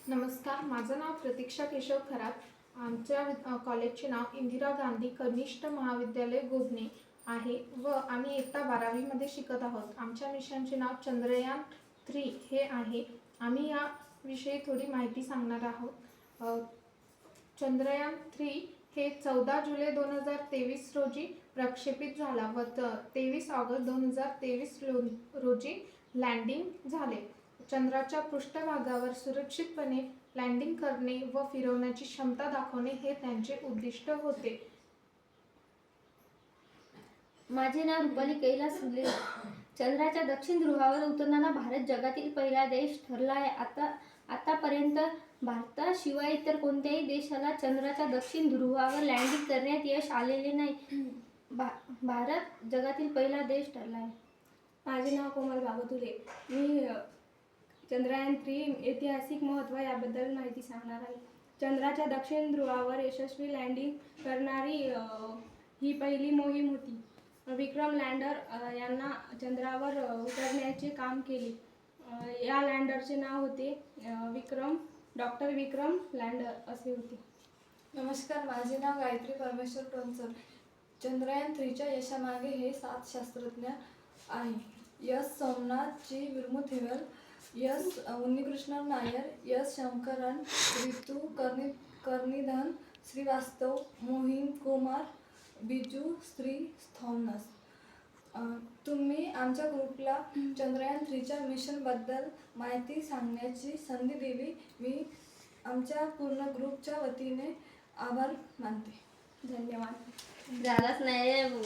नमस्कार, माझं नाव प्रतीक्षा केशव खरात. आमच्या कॉलेजचे नाव इंदिरा गांधी कनिष्ठ महाविद्यालय गोभणे आहे व आम्ही इयत्ता 12वीमध्ये शिकत आहोत. आमच्या मिशनचे नाव चंद्रयान 3 हे आहे. आम्ही याविषयी थोडी माहिती सांगणार आहोत. चंद्रयान 3 हे 14 जुलै 2023 रोजी प्रक्षेपित झाला व 23 ऑगस्ट 2023 रोजी लँडिंग झाले. चंद्राच्या पृष्ठभागावर सुरक्षितपणे लँडिंग करणे व फिरवण्याची क्षमता दाखवणे हे त्यांचे उद्दिष्ट होते. माझे नाव रुपाली कैलास सुले. चंद्राच्या दक्षिण ध्रुवावर उतरणारा भारत जगातील पहिला देश ठरला आहे. आतापर्यंत भारताशिवाय इतर कोणत्याही देशाला चंद्राच्या दक्षिण ध्रुवावर लँडिंग करण्यात यश आलेले नाही. भारत जगातील पहिला देश ठरला आहे. माझे नाव कोमल बागोतुले. मी चंद्रयान 3 ऐतिहासिक महत्त्व याबद्दल माहिती सांगणार आहे. चंद्राच्या दक्षिण ध्रुवावर यशस्वी लँडिंग करणारी ही पहिली मोहीम होती. विक्रम लँडर यांना चंद्रावर उतरण्याचे काम केले. या लँडरचे नाव होते डॉक्टर विक्रम लँडर असे होते. नमस्कार, माझे नाव गायत्री परमेश्वर टोनसर. चंद्रयान 3च्या यशामागे हे 7 शास्त्रज्ञ आहे. S Somanath, G Veeramuthuvel, S Unnikrishnan Nair, S Sankaran, Ritu Karidhal Srivastava, Mohan Kumar, Biju Shri Thomas. तुम्ही आमच्या ग्रुपला चंद्रयान 3च्या मिशनबद्दल माहिती सांगण्याची संधी दिली. मी आमच्या पूर्ण ग्रुपच्या वतीने आभार मानते. धन्यवाद. झालाच नाही.